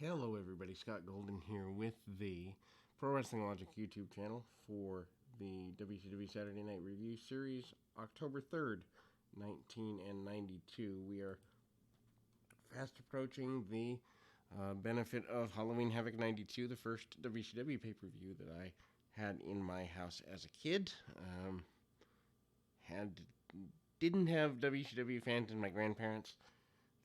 Hello, everybody. Scott Golden here with the Pro Wrestling Logic YouTube channel for the WCW Saturday Night Review Series, October 3rd, 1992. We are fast approaching the benefit of Halloween Havoc 92, the first WCW pay-per-view that I had in my house as a kid. Didn't have WCW fans in my grandparents.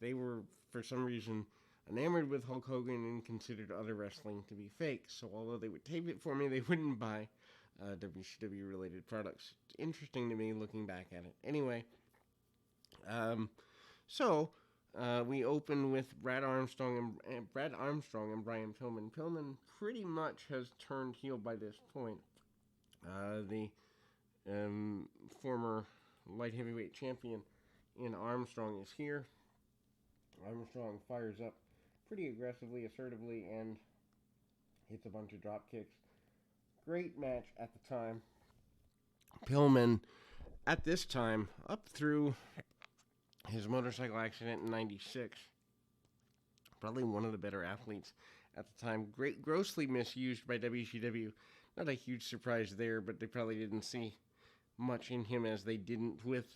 They were, for some reason, enamored with Hulk Hogan and considered other wrestling to be fake. So although they would tape it for me, they wouldn't buy WCW-related products. It's interesting to me looking back at it. Anyway, we open with Brad Armstrong and Brian Pillman. Pillman pretty much has turned heel by this point. The former light heavyweight champion in Armstrong is here. Armstrong fires up pretty aggressively, assertively, and hits a bunch of drop kicks. Great match at the time. Pillman, at this time, up through his motorcycle accident in 96, probably one of the better athletes at the time. Grossly misused by WCW. Not a huge surprise there, but they probably didn't see much in him, as they didn't with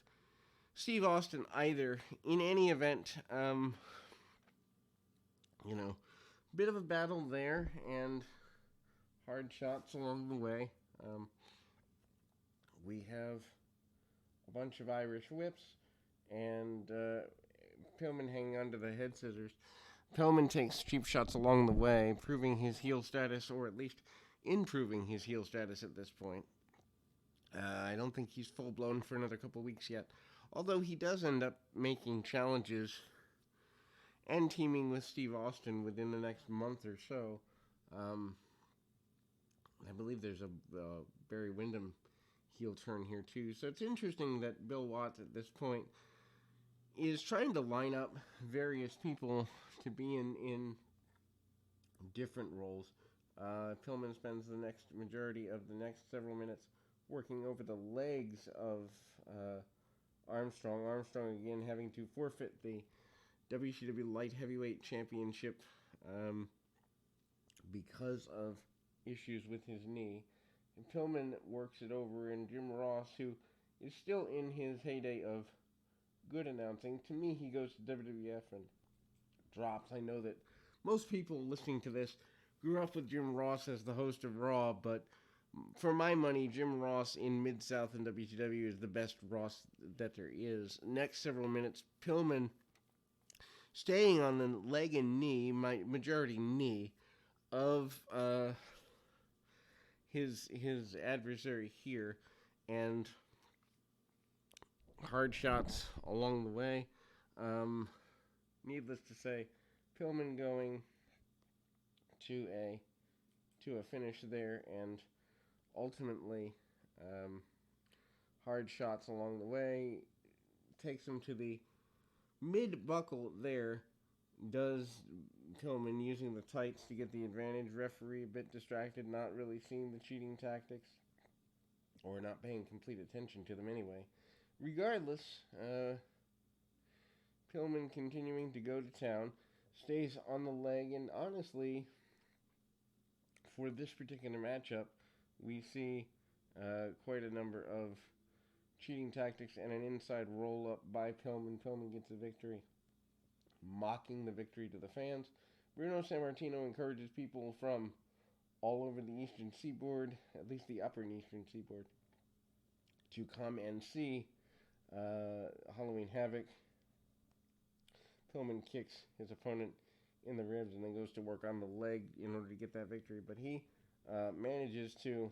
Steve Austin either. In any event, bit of a battle there, and hard shots along the way. We have a bunch of Irish whips, and Pillman hanging onto the head scissors. Pillman takes cheap shots along the way, proving his heel status, or at least improving his heel status at this point. I don't think he's full-blown for another couple weeks yet, although he does end up making challenges and teaming with Steve Austin within the next month or so. I believe there's a Barry Windham heel turn here too. So it's interesting that Bill Watts at this point is trying to line up various people to be in different roles. Pillman spends the next majority of the next several minutes working over the legs of Armstrong. Armstrong again having to forfeit the WCW Light Heavyweight Championship because of issues with his knee. And Pillman works it over, and Jim Ross, who is still in his heyday of good announcing, to me he goes to WWF and drops. I know that most people listening to this grew up with Jim Ross as the host of Raw, but for my money, Jim Ross in Mid-South and WCW is the best Ross that there is. Next several minutes, Pillman staying on the leg and knee, majority knee, of his adversary here, and hard shots along the way. Needless to say, Pillman going to a finish there, and ultimately hard shots along the way, takes him to the mid-buckle there. Does Pillman using the tights to get the advantage. Referee a bit distracted, not really seeing the cheating tactics, or not paying complete attention to them anyway. Regardless, Pillman continuing to go to town, stays on the leg, and honestly, for this particular matchup, we see quite a number of cheating tactics and an inside roll-up by Pillman. Pillman gets the victory, mocking the victory to the fans. Bruno Sammartino encourages people from all over the Eastern Seaboard, at least the upper Eastern Seaboard, to come and see Halloween Havoc. Pillman kicks his opponent in the ribs and then goes to work on the leg in order to get that victory. But he manages to,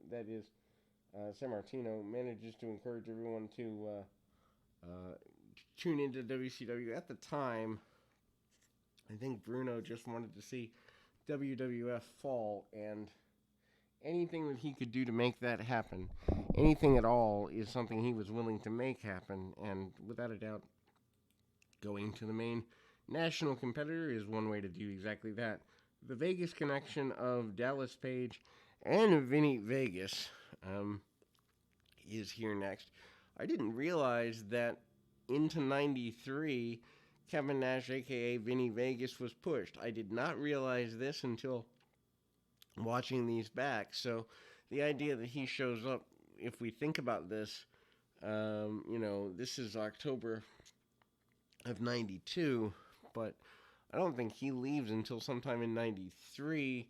that is, Sammartino manages to encourage everyone to tune into WCW. At the time, I think Bruno just wanted to see WWF fall, and anything that he could do to make that happen, anything at all, is something he was willing to make happen. And without a doubt, going to the main national competitor is one way to do exactly that. The Vegas connection of Dallas Page and Vinny Vegas is here next. I didn't realize that into 93, Kevin Nash, aka Vinny Vegas, was pushed. I did not realize this until watching these back. So the idea that he shows up, if we think about this, this is October of 92, but I don't think he leaves until sometime in 93,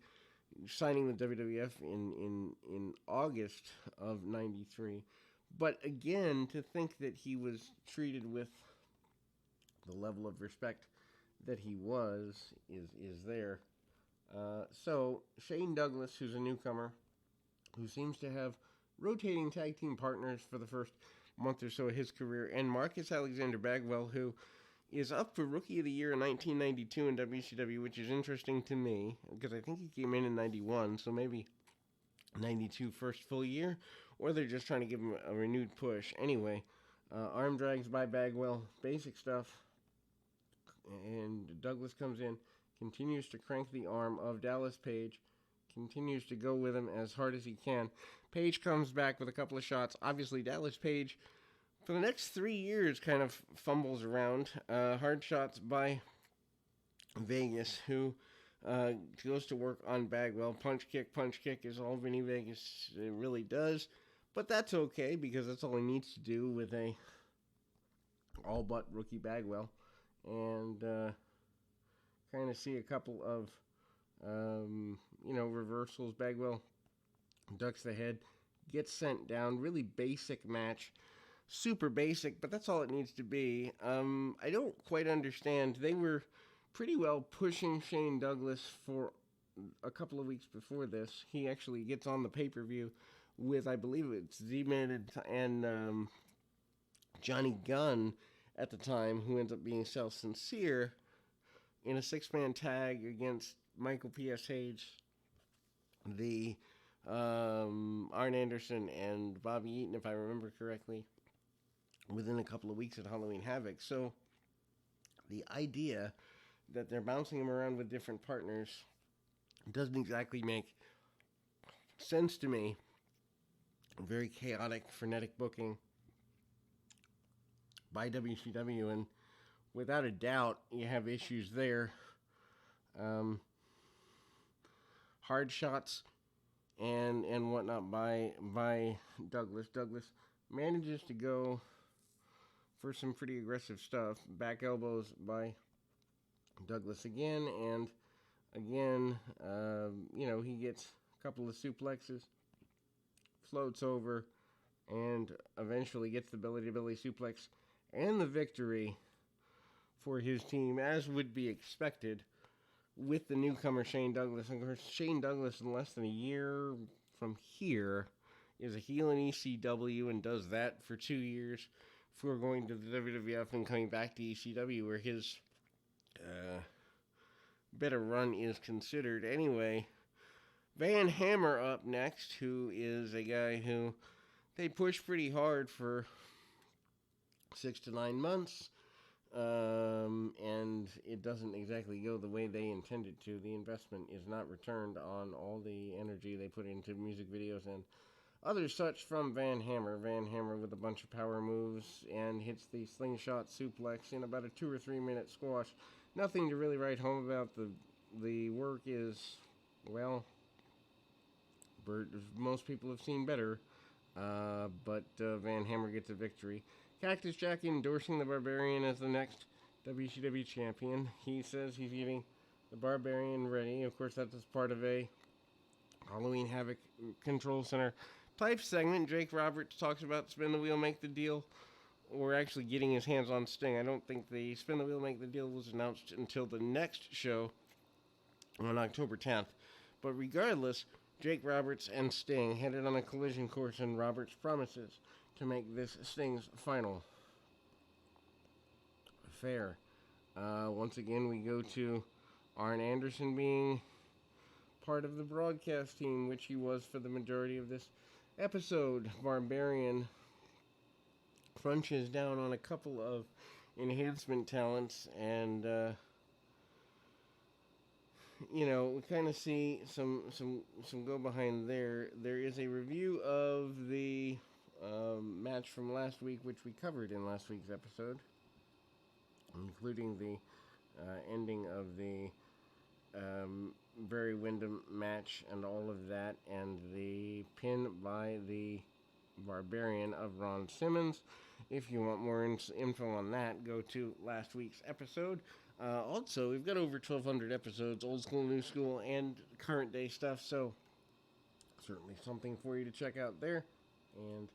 signing with WWF in August of 93. But again, to think that he was treated with the level of respect that he was is there. So Shane Douglas, who's a newcomer, who seems to have rotating tag team partners for the first month or so of his career, and Marcus Alexander Bagwell, who is up for Rookie of the Year in 1992 in WCW, which is interesting to me, because I think he came in 91, so maybe 92 first full year, or they're just trying to give him a renewed push. Anyway, arm drags by Bagwell, basic stuff, and Douglas comes in, continues to crank the arm of Dallas Page, continues to go with him as hard as he can. Page comes back with a couple of shots. Obviously, Dallas Page, for the next 3 years, kind of fumbles around. Hard shots by Vegas, who goes to work on Bagwell. Punch kick is all Vinny Vegas really does. But that's okay, because that's all he needs to do with a all but rookie Bagwell. And kind of see a couple of, reversals. Bagwell ducks the head, gets sent down. Really basic match. Super basic, but that's all it needs to be. I don't quite understand. They were pretty well pushing Shane Douglas for a couple of weeks before this. He actually gets on the pay-per-view with, I believe it's Z-Man and Johnny Gunn at the time, who ends up being Self-Sincere, in a six-man tag against Michael P.S. Hayes, the Arn Anderson, and Bobby Eaton, if I remember correctly, within a couple of weeks at Halloween Havoc. So the idea that they're bouncing him around with different partners doesn't exactly make sense to me. Very chaotic, frenetic booking by WCW, and without a doubt, you have issues there. Hard shots and whatnot by Douglas. Douglas manages to go for some pretty aggressive stuff. Back elbows by Douglas again, and again, he gets a couple of suplexes, floats over, and eventually gets the belly-to-belly suplex and the victory for his team, as would be expected with the newcomer Shane Douglas. And of course, Shane Douglas, in less than a year from here, is a heel in ECW and does that for 2 years before going to the WWF and coming back to ECW, where his better run is considered. Anyway, Van Hammer up next, who is a guy who they push pretty hard for 6 to 9 months, and it doesn't exactly go the way they intended to. The investment is not returned on all the energy they put into music videos and other such from Van Hammer. Van Hammer with a bunch of power moves and hits the slingshot suplex in about a 2 or 3 minute squash. Nothing to really write home about. The work is, well, most people have seen better, but Van Hammer gets a victory. Cactus Jack endorsing the Barbarian as the next WCW champion. He says he's getting the Barbarian ready. Of course, that's as part of a Halloween Havoc Control Center type segment. Jake Roberts talks about Spin the Wheel, Make the Deal, or actually getting his hands on Sting. I don't think the Spin the Wheel, Make the Deal was announced until the next show on October 10th. But regardless, Jake Roberts and Sting headed on a collision course, and Roberts promises to make this Sting's final affair. Once again, we go to Arn Anderson being part of the broadcast team, which he was for the majority of this episode. Barbarian crunches down on a couple of enhancement talents, and we kind of see some go behind there. There is a review of the match from last week, which we covered in last week's episode. including the ending of the Barry Windham match and all of that, and the pin by the Barbarian of Ron Simmons. If you want more info on that, go to last week's episode. Also, we've got over 1,200 episodes, old school, new school, and current day stuff, so certainly something for you to check out there. And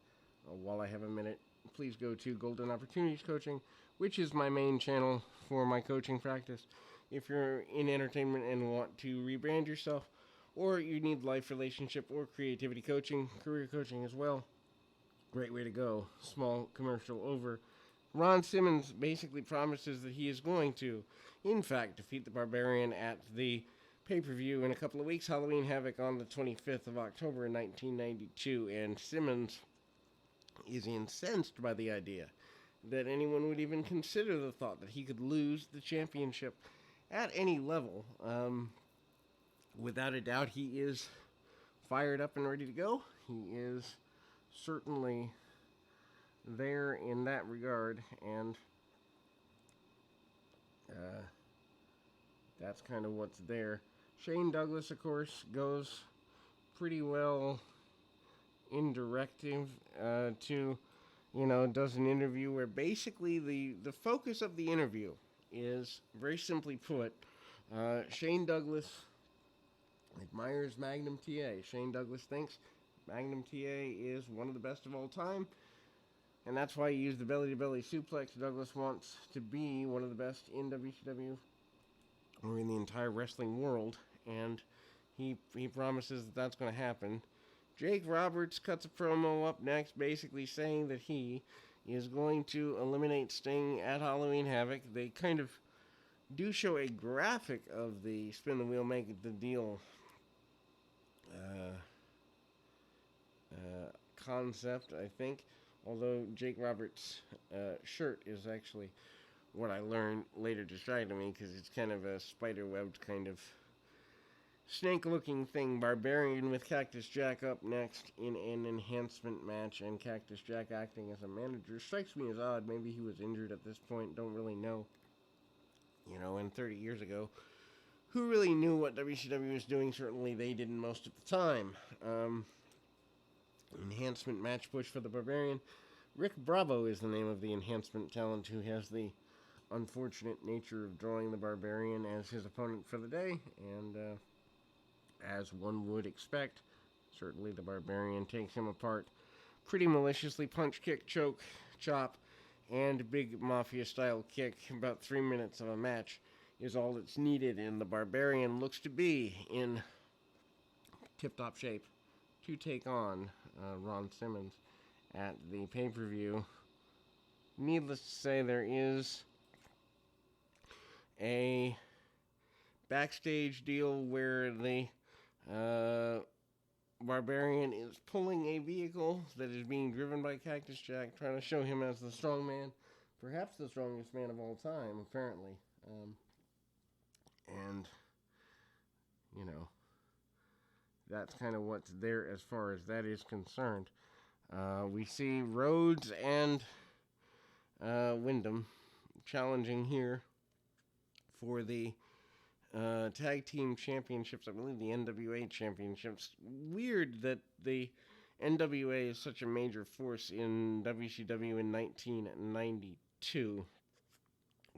while I have a minute, please go to Golden Opportunities Coaching, which is my main channel for my coaching practice. If you're in entertainment and want to rebrand yourself, or you need life, relationship, or creativity coaching, career coaching as well, great way to go. Small commercial over. Ron Simmons basically promises that he is going to, in fact, defeat the Barbarian at the pay-per-view in a couple of weeks, Halloween Havoc on the 25th of October in 1992, and Simmons is incensed by the idea that anyone would even consider the thought that he could lose the championship at any level. Without a doubt, he is fired up and ready to go. He is certainly there in that regard, and that's kind of what's there. Shane Douglas, of course, goes pretty well in directive to, does an interview where basically the focus of the interview is, very simply put, Shane Douglas admires Magnum TA. Shane Douglas thinks Magnum TA is one of the best of all time, and that's why he used the belly-to-belly suplex. Douglas wants to be one of the best in WCW or in the entire wrestling world, and he promises that that's going to happen. Jake Roberts cuts a promo up next, basically saying that he is going to eliminate Sting at Halloween Havoc. They kind of do show a graphic of the spin the wheel, make it the deal concept, I think. Although Jake Roberts' shirt is actually what I learned later distracted me, because it's kind of a spider-webbed kind of snake-looking thing. Barbarian with Cactus Jack up next in an enhancement match, and Cactus Jack acting as a manager. Strikes me as odd. Maybe he was injured at this point. Don't really know. And 30 years ago, who really knew what WCW was doing? Certainly they didn't most of the time. Enhancement match push for the Barbarian. Rick Bravo is the name of the enhancement talent who has the unfortunate nature of drawing the Barbarian as his opponent for the day, and as one would expect, certainly the Barbarian takes him apart pretty maliciously. Punch, kick, choke, chop, and big Mafia-style kick. About 3 minutes of a match is all that's needed, and the Barbarian looks to be in tip-top shape to take on Ron Simmons at the pay-per-view. Needless to say, there is a backstage deal where the Barbarian is pulling a vehicle that is being driven by Cactus Jack, trying to show him as the strong man, perhaps the strongest man of all time, apparently. And, that's kind of what's there as far as that is concerned. We see Rhodes and Windham challenging here for the tag team championships, I believe the NWA championships. Weird that the NWA is such a major force in WCW in 1992.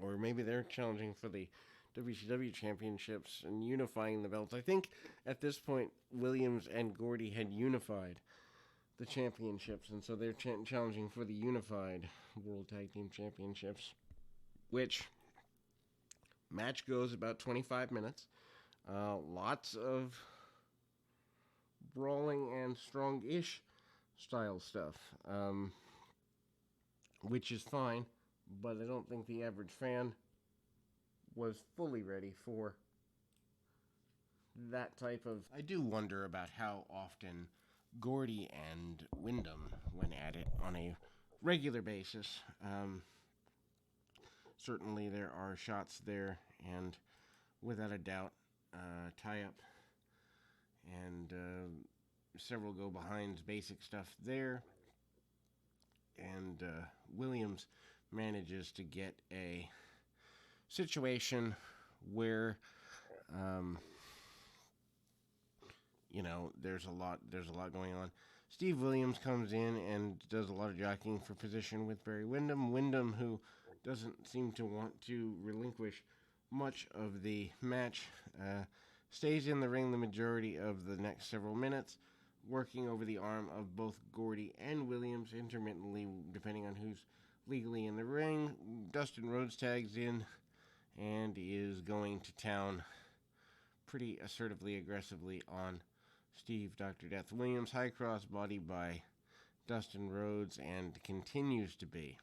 Or maybe they're challenging for the WCW championships and unifying the belts. I think at this point, Williams and Gordy had unified the championships, and so they're challenging for the unified World Tag Team Championships, which match goes about 25 minutes. Lots of brawling and strong-ish style stuff, which is fine, but I don't think the average fan was fully ready for that type of... I do wonder about how often Gordy and Windham went at it on a regular basis. Certainly there are shots there, and without a doubt, tie-up and several go-behinds, basic stuff there. And Williams manages to get a situation where, um, there's a lot going on. Steve Williams comes in and does a lot of jockeying for position with Barry Windham. Windham, who doesn't seem to want to relinquish much of the match, stays in the ring the majority of the next several minutes, working over the arm of both Gordy and Williams intermittently, depending on who's legally in the ring. Dustin Rhodes tags in and is going to town pretty assertively, aggressively on Steve Dr. Death Williams. High cross body by Dustin Rhodes, and continues to be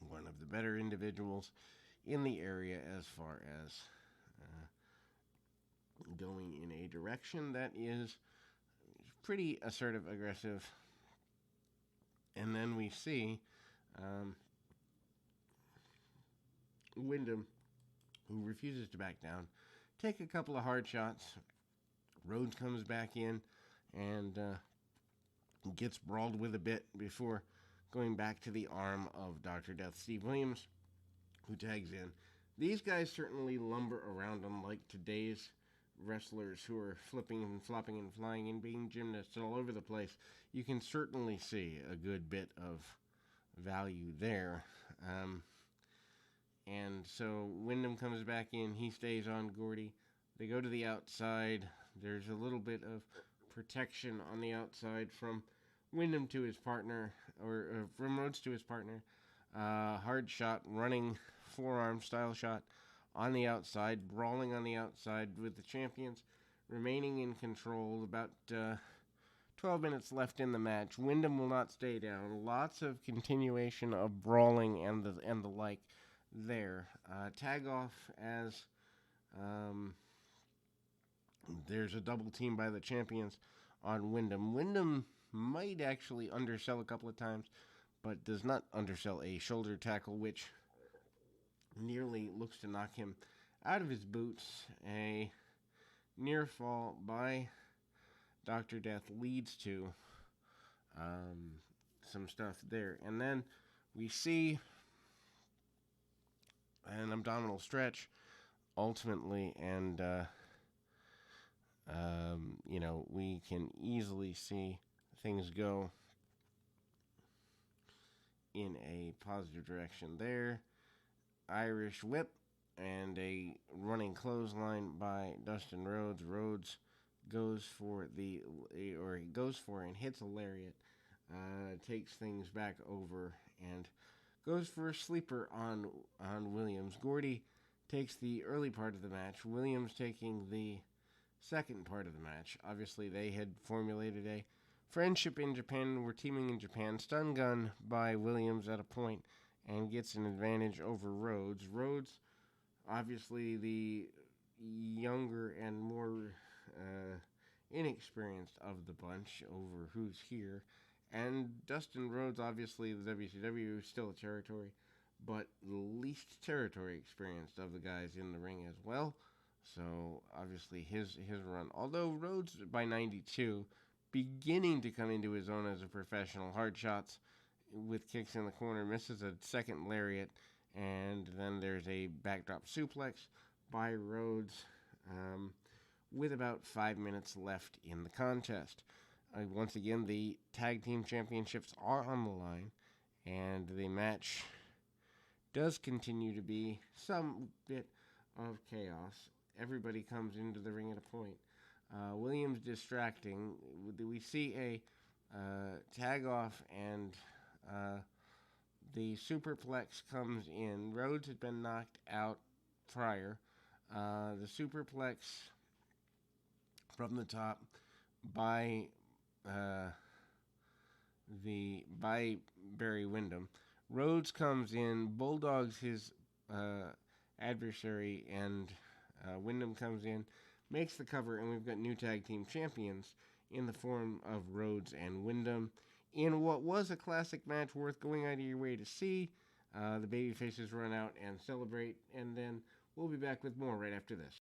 one of the better individuals in the area as far as going in a direction that is pretty assertive, aggressive. And then we see Windham, who refuses to back down, take a couple of hard shots. Rhodes comes back in and gets brawled with a bit before going back to the arm of Dr. Death Steve Williams, who tags in. These guys certainly lumber around, unlike today's wrestlers who are flipping and flopping and flying and being gymnasts all over the place. You can certainly see a good bit of value there. And so Windham comes back in. He stays on Gordy. They go to the outside. There's a little bit of protection on the outside from Windham to his partner, or from Rhodes to his partner. Hard shot, running forearm style shot on the outside, brawling on the outside with the champions remaining in control. About 12 minutes left in the match. Windham will not stay down. Lots of continuation of brawling and the like there. Tag off as there's a double team by the champions on Windham. Windham might actually undersell a couple of times, but does not undersell a shoulder tackle, which nearly looks to knock him out of his boots. A near fall by Dr. Death leads to some stuff there. And then we see an abdominal stretch ultimately, and we can easily see things go in a positive direction there. Irish whip and a running clothesline by Dustin Rhodes. Rhodes goes for and hits a lariat, takes things back over and goes for a sleeper on Williams. Gordy takes the early part of the match, Williams taking the second part of the match. Obviously, they had formulated a friendship in Japan. We're teaming in Japan. Stun gun by Williams at a point and gets an advantage over Rhodes. Rhodes, obviously the younger and more inexperienced of the bunch over who's here. And Dustin Rhodes, obviously the WCW is still a territory, but the least territory experienced of the guys in the ring as well. So obviously his run, although Rhodes by 92 beginning to come into his own as a professional, hard shots with kicks in the corner, misses a second lariat, and then there's a backdrop suplex by Rhodes with about 5 minutes left in the contest. Once again, the tag team championships are on the line, and the match does continue to be some bit of chaos. Everybody comes into the ring at a point. Williams distracting. We see a tag off, and the superplex comes in. Rhodes had been knocked out prior. The superplex from the top by Barry Windham. Rhodes comes in, bulldogs his adversary, and Windham comes in, makes the cover, and we've got new tag team champions in the form of Rhodes and Windham in what was a classic match worth going out of your way to see. The babyfaces run out and celebrate, and then we'll be back with more right after this.